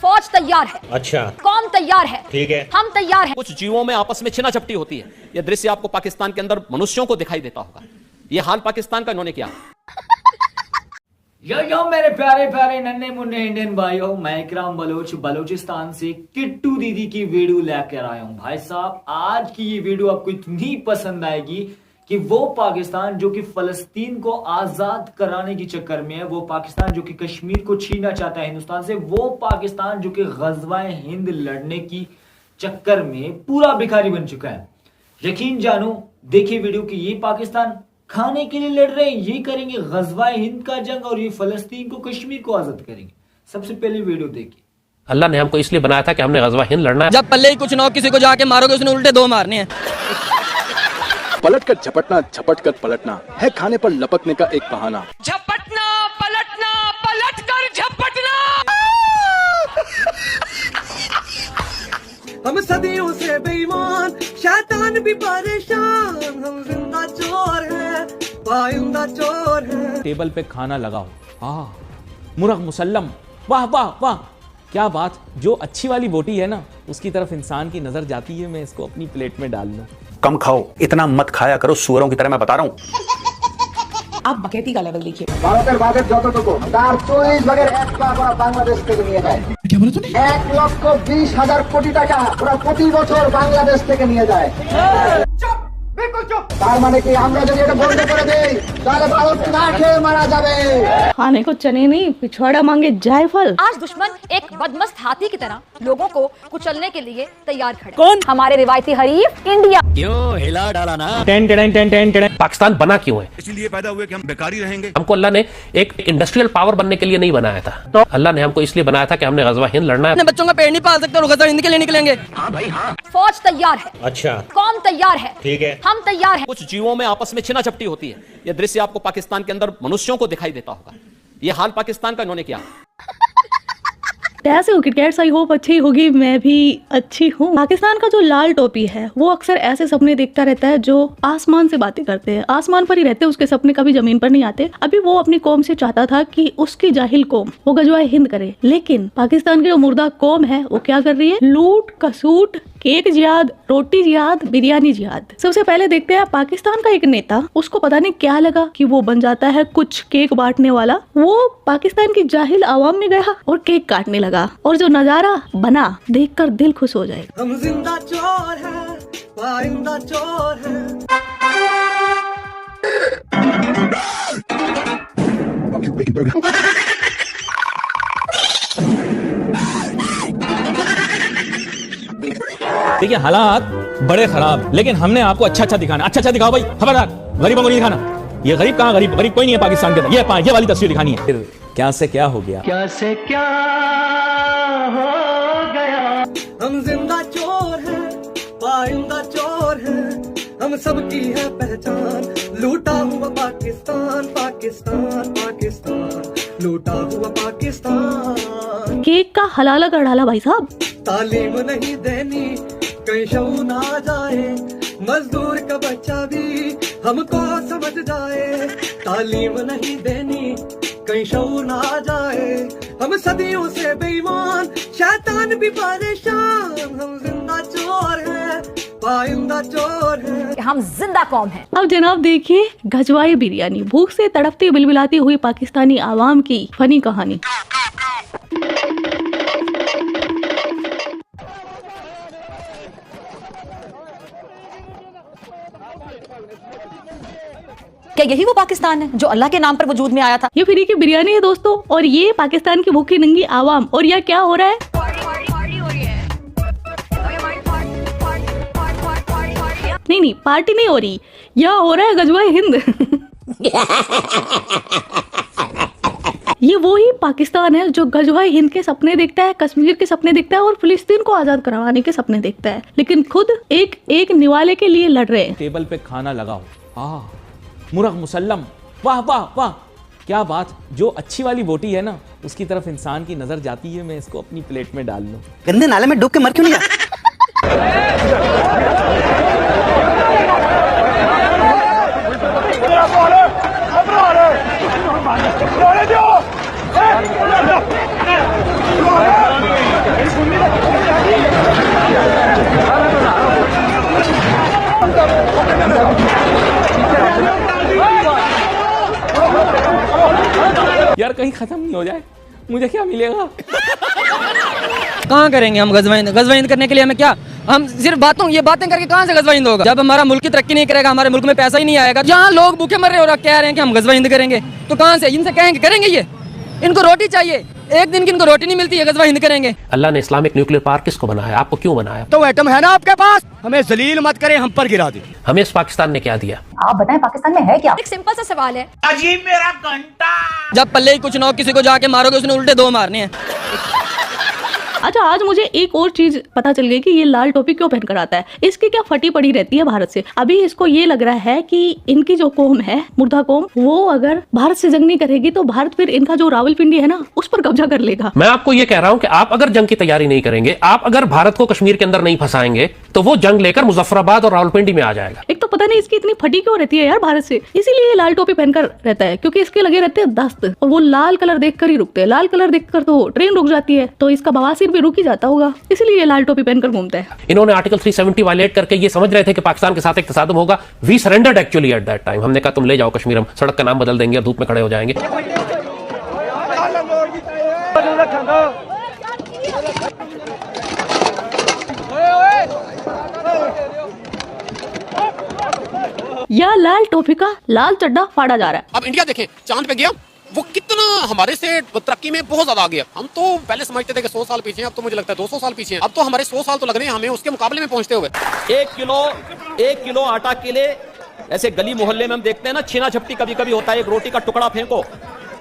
फौज तैयार है। अच्छा, कौम तैयार है। ठीक है, हम तैयार हैं। कुछ जीवों में आपस में छिना झपटी होती है। यह दृश्य आपको पाकिस्तान के अंदर मनुष्यों को दिखाई देता होगा। यह हाल पाकिस्तान का इन्होंने किया। यो मेरे प्यारे प्यारे नन्हे मुन्ने इंडियन भाइयों, मैं इकराम बलोच बलोचिस्तान से किट्टू दीदी की वीडियो लेकर आया हूं। भाई साहब, आज की ये वीडियो आपको इतनी पसंद आएगी कि वो पाकिस्तान जो कि फलस्तीन को आजाद कराने के चक्कर में है, वो पाकिस्तान जो कि कश्मीर को छीनना चाहता है हिंदुस्तान से, वो पाकिस्तान जो कि गज़वाए हिंद लड़ने की चक्कर में पूरा भिखारी बन चुका है। यकीन जानो, देखिए वीडियो कि ये पाकिस्तान खाने के लिए लड़ रहे हैं, ये करेंगे गज़वाए हिंद का जंग और ये फलस्तीन को कश्मीर को आजाद करेंगे। सबसे पहले वीडियो देखिए। अल्लाह ने हमको इसलिए बनाया था कि हमने गज़वा हिंद लड़ना है। जब पल्ले ही कुछ न हो, किसी को जाके मारोगे उसने उल्टे दो मारने हैं। पलट कर झपटना, झपट कर पलटना है खाने पर लपकने का एक बहाना। झपटना पलटना, पलट कर झपटना। हम सदियों से बेईमान, शैतान भी परेशान, हम जिंदा चोर हैं, पाइंदा चोर हैं। टेबल पे खाना लगाओ, मुर्ग मुसल्लम, वाह वाह वाह, क्या बात। जो अच्छी वाली बोटी है ना, उसकी तरफ इंसान की नजर जाती है। मैं इसको अपनी प्लेट में डाल लूं। कम खाओ, इतना मत खाया करो सुअरों की तरह, मैं बता रहा हूँ। आप बकेती का लेवल देखिए। বাংলাদেশ থেকে নিয়ে যায়। 1,20,000 কোটি টাকা ওরা প্রতি বছর বাংলাদেশ থেকে নিয়ে যায়। তার মানে কি আমরা যদি এটা বন্ধ করে দেই তাহলে ভারত না খেয়ে মারা যাবে। खाने को चने नहीं, पिछवाड़ा मांगे जायफल। आज दुश्मन एक बदमस्त हाथी की तरह लोगों को कुचलने के लिए तैयार खड़े। कौन? हमारे रिवायती हरीफ इंडिया। क्यों हिला डाला ना। पाकिस्तान बना क्यों है? इसलिए पैदा हुए कि हम बेकारी रहेंगे। हमको अल्लाह ने एक इंडस्ट्रियल पावर बनने के लिए नहीं बनाया था। तो अल्लाह ने हमको इसलिए बनाया था कि हमने गज़वा हिंद लड़ना है। अपने बच्चों का पेड़ नहीं पाल सकते और गज़वा हिंद के लिए निकलेंगे। हाँ भाई हाँ। फौज तैयार है। अच्छा, कौम तैयार है। ठीक है, हम तैयार हैं। कुछ जीवों में आपस में छिना झपटी होती है। यह दृश्य आपको पाकिस्तान के अंदर मनुष्यों को दिखाई देता होगा। यह हाल पाकिस्तान का इन्होंने किया। कैसे हो किटकैट्स? आई होप अच्छी होगी, मैं भी अच्छी हूँ। पाकिस्तान का जो लाल टोपी है वो अक्सर ऐसे सपने देखता रहता है जो आसमान से बातें करते हैं, आसमान पर ही रहते हैं, उसके सपने कभी जमीन पर नहीं आते। अभी वो अपनी कौम से चाहता था कि उसकी जाहिल कौम वो गज़वाए हिंद करे, लेकिन पाकिस्तान की जो मुर्दा कौम है वो क्या कर रही है? लूट कसूट, केक जिहाद, रोटी जिहाद, बिरयानी जिहाद। सबसे पहले देखते हैं पाकिस्तान का एक नेता, उसको पता नहीं क्या लगा कि वो बन जाता है कुछ केक बांटने वाला। वो पाकिस्तान की जाहिल आवाम में गया और केक काटने लगा, और जो नजारा बना देखकर दिल खुश हो जाएगा। हम जिंदा चोर हैं, पाइंदा चोर हैं। देखिए, हालात बड़े खराब, लेकिन हमने आपको अच्छा अच्छा दिखाना। अच्छा अच्छा दिखाओ भाई, खबरदार गरीबों को नहीं दिखाना। ये गरीब कहाँ? गरीब गरीब कोई नहीं है पाकिस्तान के अंदर। ये वाली तस्वीर दिखानी है। फिर क्या से क्या हो गया? क्या से क्या हो गया? हम जिंदा चोर हैं, पाइंदा चोर हैं, हम सबकी है पहचान। लूटा हुआ पाकिस्तान, पाकिस्तान, पाकिस्तान, लूटा हुआ पाकिस्तान। केक का हलाला कर डाला भाई साहब। तालीम नहीं देनी कहीं शऊ ना जाए, मजदूर का बच्चा भी हमको समझ जाए। तालीम नहीं देनी कहीं शऊ ना जाए, हम सदियों से बेईमान, शैतान भी परेशान, हम जिंदा चोर हैं, पाइंदा चोर हैं। हम जिंदा कौम हैं। अब जनाब देखिए गज़वाए बिरयानी, भूख से तड़पती बिलबिलाती हुई पाकिस्तानी आवाम की फनी कहानी। क्या यही वो पाकिस्तान है जो अल्लाह के नाम पर वजूद में आया था? ये फ्री की बिरयानी है दोस्तों, और ये पाकिस्तान की भूखी नंगी आवाम। और यह क्या हो रहा है? नहीं, पार्टी नहीं हो रही, यह हो रहा है गज़वाए हिंद। ये वो ही पाकिस्तान है जो गज़वाए हिंद के सपने देखता है, कश्मीर के सपने देखता है और फिलिस्तीन को आजाद करवाने के सपने देखता है, लेकिन खुद एक निवाले के लिए लड़ रहे हैं। टेबल पे खाना लगाओ, मुर्ग मुसल्लम, वाह वाह वाह, क्या बात। जो अच्छी वाली बोटी है ना, उसकी तरफ इंसान की नजर जाती है। मैं इसको अपनी प्लेट में डाल लूं। गंदे नाले में डूब के मर क्यों नहीं जाता? कहीं खत्म नहीं हो जाए, मुझे क्या मिलेगा? कहाँ करेंगे हम गजवाइंद? गजवाइंद करने के लिए हमें क्या, हम सिर्फ ये बातें करके कहाँ से गजवाइंद होगा? जब हमारा मुल्क की तरक्की नहीं करेगा, हमारे मुल्क में पैसा ही नहीं आएगा, जहाँ लोग भूखे मर रहे हो कह रहे हैं कि हम गजवाइंद करेंगे, तो कहाँ से इनसे कहेंगे करेंगे? ये इनको रोटी चाहिए, एक दिन की इनको रोटी नहीं मिलती है, गजवाइंद करेंगे। अल्लाह ने इस्लामिक न्यूक्लियर पावर किसको बनाया? आपको क्यों बनाया? तो एटम है ना आपके पास, हमें जलील मत करें, हम पर गिरा दे। हमें इस पाकिस्तान ने क्या दिया? आप बताएं पाकिस्तान में है क्या? एक सिंपल सा सवाल है। अजीब मेरा घंटा। जब पल्ले ही कुछ ना हो, किसी को जाके मारोगे उसने उल्टे 2 मारने हैं। अच्छा, आज मुझे एक और चीज पता चल गई कि ये लाल टोपी क्यों पहनकर आता है। इसकी क्या फटी पड़ी रहती है भारत से। अभी इसको ये लग रहा है कि इनकी जो कौम है, मुर्दा कौम, वो अगर भारत से जंग नहीं करेगी तो भारत फिर इनका जो रावलपिंडी है ना, उस पर कब्जा कर लेगा। मैं आपको ये कह रहा हूं कि आप अगर जंग की तैयारी नहीं करेंगे, आप अगर भारत को कश्मीर के अंदर नहीं फंसाएंगे, तो वो जंग लेकर मुजफ्फराबाद और रावलपिंडी में आ जाएगा। एक तो पता नहीं इसकी इतनी फटी क्यों रहती है यार भारत से, इसीलिए ये लाल टोपी पहनकर रहता है, क्योंकि इसके लगे रहते हैं दस्त, और वो लाल कलर देखकर ही रुकते हैं। लाल कलर देखकर तो ट्रेन रुक जाती है, तो इसका बवासीर भी रुक ही जाता होगा, इसलिए ये लाल टोपी पहनकर घूमता है। इन्होंने आर्टिकल 370 वायलेट करके ये समझ रहे थे कि पाकिस्तान के साथ एक तसादुम होगा। We surrendered actually at that time. हमने कहा तुम ले जाओ कश्मीर, हम सड़क का नाम बदल देंगे और धूप में खड़े हो जाएंगे। या लाल टोपी का लाल चड्डा फाड़ा जा रहा है। अब इंडिया देखें, चांद पे गया, वो कितना हमारे से तरक्की में बहुत ज्यादा आ गया। हम तो पहले समझते थे कि 100 साल पीछे हैं, अब तो मुझे लगता है 200 साल पीछे हैं। अब तो हमारे 100 साल तो लग रहे हैं हमें उसके मुकाबले में पहुंचते हुए। 1 किलो आटा के लिए ऐसे गली मोहल्ले में हम देखते हैं ना, छीना झपटी कभी कभी होता है। एक रोटी का टुकड़ा फेंको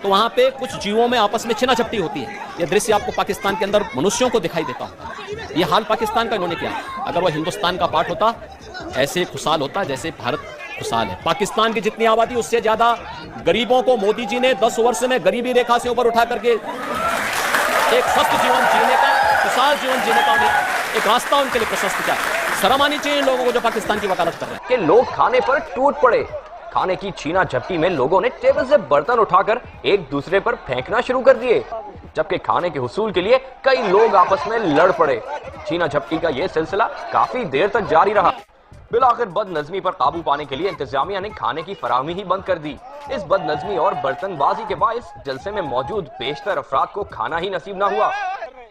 तो वहां पे कुछ जीवों में आपस में छीना झपटी होती है। यह दृश्य आपको पाकिस्तान के अंदर मनुष्यों को दिखाई देता होगा। ये हाल पाकिस्तान का इन्होंने किया। अगर वह हिंदुस्तान का पार्ट होता, ऐसे खुशहाल होता जैसे भारत खुशहाल है। पाकिस्तान की जितनी आबादी, उससे ज्यादा गरीबों को मोदी जी ने 10 वर्ष में गरीबी रेखा से ऊपर उठा करके एक स्वस्थ जीवन जीने का, खुशहाल जीवन जीने का एक रास्ता उनके लिए प्रशस्त किया। शर्म आनी चाहिए लोगों को जो पाकिस्तान की वकालत कर रहे हैं। कि लोग खाने पर टूट पड़े। खाने की छीना झपटी में लोगों ने टेबल से बर्तन उठाकर एक दूसरे पर फेंकना शुरू कर दिए, जबकि खाने के हुसूल के लिए कई लोग आपस में लड़ पड़े। छीना झपटी का यह सिलसिला काफी देर तक जारी रहा। बिलाखिर बदनज़मी पर काबू पाने के लिए इंतजामिया ने खाने की फराहमी ही बंद कर दी। इस बदनज़मी और बर्तनबाजी के बायस जलसे में मौजूद बेशतर अफराद को खाना ही नसीब न हुआ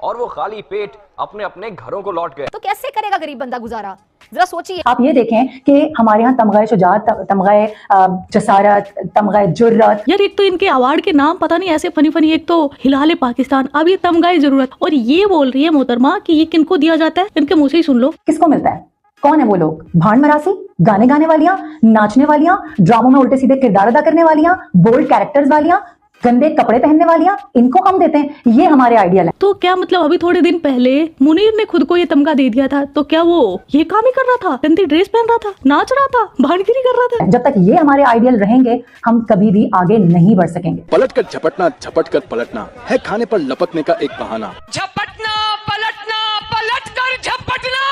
और वो खाली पेट अपने अपने घरों को लौट गए। तो कैसे करेगा गरीब बंदा गुजारा? जरा सोचिए। आप ये देखें कि हमारे यहाँ तमगाए शुजात, तमगाए जसारत, तमगाए जुर्रत। यार एक तो इनके अवार्ड के नाम पता नहीं ऐसे फनी फनी, एक तो हिलाले पाकिस्तान, अब ये तमगाए जरूरत, और ये बोल रही है मोहतरमा कि ये किनको दिया जाता है। इनके मुंह से ही सुन लो। किसको मिलता है? कौन है वो लोग? भांड मरासी, गाने गाने वालियां, नाचने वालियां, ड्रामों में उल्टे सीधे किरदार अदा करने वालियां, बोल्ड कैरेक्टर्स वालियां, गंदे कपड़े पहनने वालियां, इनको हम देते हैं। ये हमारे आइडियल है। तो क्या मतलब अभी थोड़े दिन पहले मुनीर ने खुद को ये तमगा दे दिया था, तो क्या वो ये काम ही कर रहा था? गंदी ड्रेस पहन रहा था, नाच रहा था, भांडगिरी कर रहा था? जब तक ये हमारे आइडियल रहेंगे, हम कभी भी आगे नहीं बढ़ सकेंगे। पलट कर झपटना, झपट कर पलटना है खाने पर लपकने का एक बहाना। झपटना पलटना, पलट कर झपटना।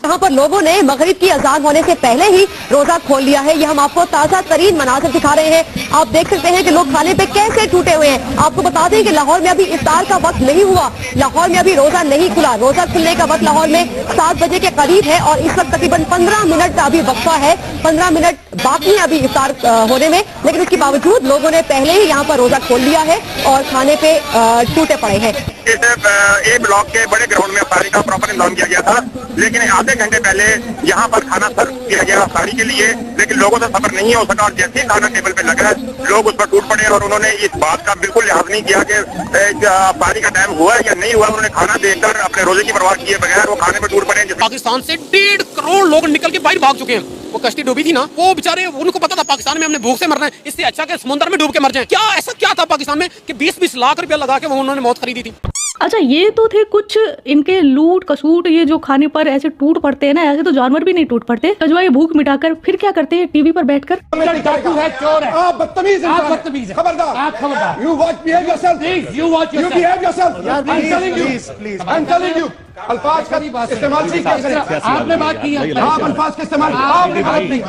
यहाँ पर लोगों ने मगरिब की अजान होने से पहले ही रोजा खोल लिया है। ये हम आपको ताजा तरीन मनाज़िर दिखा रहे हैं। आप देख सकते हैं कि लोग खाने पे कैसे टूटे हुए हैं। आपको बता दें कि लाहौर में अभी इफ्तार का वक्त नहीं हुआ, लाहौर में अभी रोजा नहीं खुला। रोजा खुलने का वक्त लाहौर में 7 बजे के करीब है और इस वक्त तकरीबन 15 मिनट का अभी वक्फा है, 15 मिनट बाकी है अभी इफ्तार होने में, लेकिन उसके बावजूद लोगों ने पहले ही यहाँ पर रोजा खोल लिया है और खाने पे टूटे पड़े हैं। ए ब्लॉक के बड़े ग्राउंड में अफ्तारी का प्रॉपर इंतजाम किया गया था, लेकिन आधे घंटे पहले यहाँ पर खाना सर्व किया गया अफ्तारी के लिए, लेकिन लोगों से सफर नहीं हो सका और जैसे ही खाना टेबल पे लगा लोग उस पर टूट पड़े और उन्होंने इस बात का बिल्कुल लिहाज नहीं किया कि अफ्तारी का टाइम हुआ या नहीं हुआ। उन्होंने खाना देखकर अपने रोजे की परवाह किए बगैर वो खाने पर टूट पड़े। पाकिस्तान से 1.5 करोड़ लोग निकल के बाहर भाग चुके हैं। वो कश्ती डूबी थी ना, वो बेचारे, उनको पता था पाकिस्तान में हमने भूख से मरना है, इससे अच्छा कि समुद्र में डूब के मर जाएं। क्या ऐसा क्या था पाकिस्तान में कि 20-20 लाख रुपया लगा के वो उन्होंने मौत खरीदी थी? अच्छा, ये तो थे कुछ इनके लूट कसूट, ये जो खाने पर ऐसे टूट पड़ते हैं ना, ऐसे तो जानवर भी नहीं टूट पड़ते। कजवा ये भूख मिटाकर फिर क्या करते हैं टीवी पर बैठकर? चोर है, आप बदतमीज हैं, आप बदतमीज हैं। खबरदार, आप खबरदार। You watch, behave yourself. Please, you watch yourself. You behave yourself. I'm telling you. Please. I'm telling you. अल्फाज का इस्तेमाल करें। आपने बात की, आप अल्फाज का इस्तेमाल आपने गलत नहीं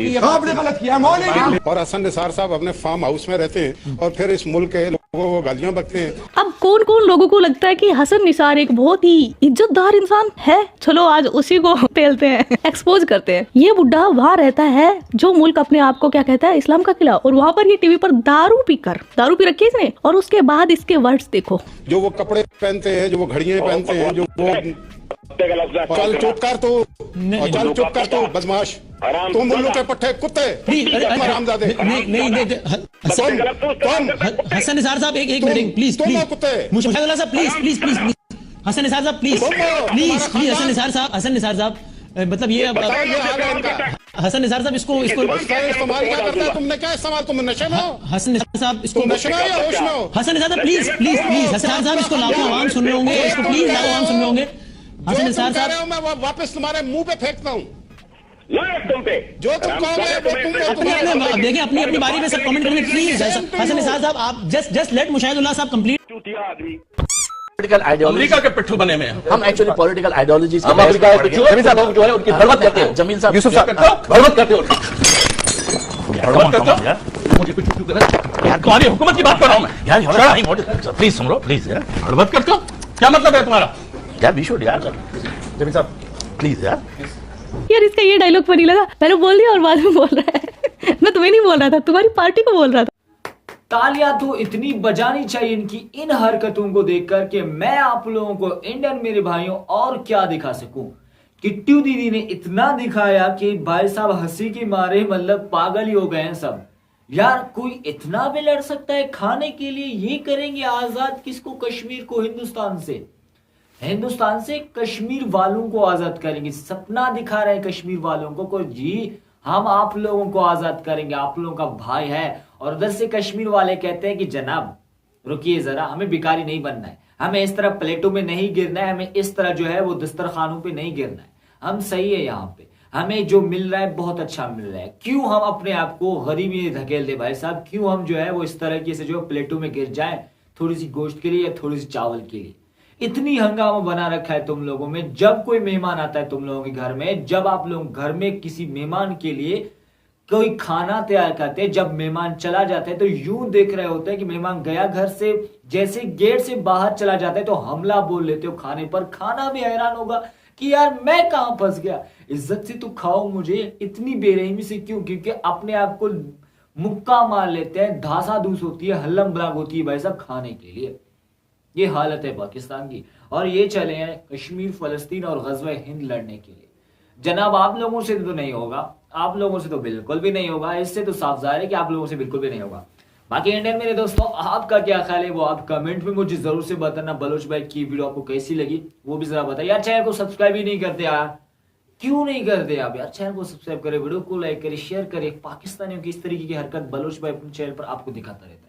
किया, आपने गलत किया। मौलिक। और हसन निसार साहब अपने फार्म हाउस में रहते हैं और फिर इस मुल्क के वो गालियां बकते हैं। अब कौन कौन लोगों को लगता है कि हसन निसार एक बहुत ही इज्जतदार इंसान है? चलो आज उसी को पेलते हैं, एक्सपोज करते हैं। ये बुड्ढा वहाँ रहता है जो मुल्क अपने आप को क्या कहता है, इस्लाम का किला, और वहाँ पर ये टीवी पर दारू पी रखी है इसने, और उसके बाद इसके वर्ड्स देखो। जो वो कपड़े पहनते हैं, जो वो घड़ियां पहनते हैं, जो वो चल चुप कर तू, चल चुप कर तू बदमाश, तुम उल्लू के पट्टे कुत्ते, हरामजादे। हसन निसार साहब एक मिनट प्लीज मुशाहिदुल्लाह साहब प्लीज हसन निसार साहब प्लीज हसन निसार साहब मतलब ये हसन निसार साहब इसको इस्तेमाल क्या करता है? तुमने क्या इस्तेमाल? तुम नशे में हो? हसन निसार साहब इसको नशे में हो या होश में हो? हसन निसार साहब प्लीज हसन साहब इसको लाखों आवाम सुन रहे होंगे, इसको प्लीज लाखों आवाम सुन रहे होंगे। हसन निसार साहब मैं वापस तुम्हारे मुंह पे फेंकता हूँ, तुम पे जो तुम कहोगे। देखिए अपनी बारी में सब कमेंट करेंगे प्लीज। हसन निसार साहब आप जस्ट लेट मुशाहिदुल्लाह साहब कंप्लीट। पॉलिटिकल आइडियोलॉजी अमेरिका के पिट्ठू बने में हम एक्चुअली पॉलिटिकल आइडियोलॉजी हम अमेरिका के पिट्ठू जमीन साहब जो है उनकी हरमत करते हैं। जमीन साहब यूसुफ साहब हरमत करते हो, हरमत करते हो। मुझे पिट्ठू यार तुम्हारी हुकूमत की बात कर रहा हूं मैं यार। प्लीज सुन लो प्लीज यार, हरमत करते हो क्या मतलब है तुम्हारा यार? बी शुड यार जमीन साहब प्लीज यार। यार इसका ये डायलॉग फनी लगा, पहले बोल दिया और बाद में बोल रहा है। मैं तुम्हें नहीं बोल रहा था, तुम्हारी पार्टी को बोल रहा था। तालियां तो इतनी बजानी चाहिए इनकी इन हरकतों को देखकर कि मैं आप लोगों को इंडियन मेरे भाइयों और क्या दिखा सकूं। किट्टू दीदी ने इतना दिखाया कि भाई साहब हंसी के मारे मतलब पागल ही हो गए हैं सब। यार कोई इतना भी लड़ सकता है खाने के लिए? ये करेंगे आजाद किसको? कश्मीर को हिंदुस्तान से कश्मीर वालों को आजाद करेंगे। सपना दिखा रहे हैं कश्मीर वालों को जी हम आप लोगों को आजाद करेंगे, आप लोगों का भाई है। और उधर से कश्मीर वाले कहते हैं कि जनाब रुकिए जरा, हमें भिखारी नहीं बनना है, हमें इस तरह प्लेटों में नहीं गिरना है, हमें इस तरह जो है वो दस्तरखानों पे नहीं गिरना है, हम सही है यहाँ पे, हमें जो मिल रहा है बहुत अच्छा मिल रहा है। क्यों हम अपने आप को गरीबी में धकेल दे भाई साहब? क्यों हम जो है वो इस तरह से जो प्लेटों में गिर जाए थोड़ी सी गोश्त के लिए या थोड़ी सी चावल के लिए? इतनी हंगामा बना रखा है तुम लोगों में। जब कोई मेहमान आता है तुम लोगों के घर में, जब आप लोग घर में किसी मेहमान के लिए कोई खाना तैयार करते हैं, जब मेहमान चला जाता है तो यूं देख रहे होते हैं कि मेहमान गया घर से, जैसे गेट से बाहर चला जाता है तो हमला बोल लेते हो खाने पर। खाना भी हैरान होगा कि यार मैं कहां फंस गया, इज्जत से तो खाओ मुझे, इतनी बेरहमी से क्यों? क्योंकि अपने आप को मुक्का मार लेते हैं, धासाधूस होती है, हल्लम बलाग होती है भाई साहब खाने के लिए। ये हालत है पाकिस्तान की। और ये चले हैं कश्मीर, फलस्तीन और गज़वा हिंद लड़ने के लिए। जनाब आप लोगों से तो नहीं होगा, आप लोगों से तो बिल्कुल भी नहीं होगा, इससे तो साफ जाहिर है कि आप लोगों से बिल्कुल भी नहीं होगा। बाकी इंडियन मेरे दोस्तों आपका क्या ख्याल है वो आप कमेंट में मुझे जरूर से बताना। बलोच भाई की वीडियो आपको कैसी लगी वो भी जरा बताइए। यार चैनल को सब्सक्राइब ही नहीं करते यार, क्यों नहीं करते आप यार? चैनल को सब्सक्राइब करें, वीडियो को लाइक करें, शेयर करें। पाकिस्तानियों की इस तरीके की हरकत बलोच भाई अपने चैनल पर आपको दिखाता रहता है।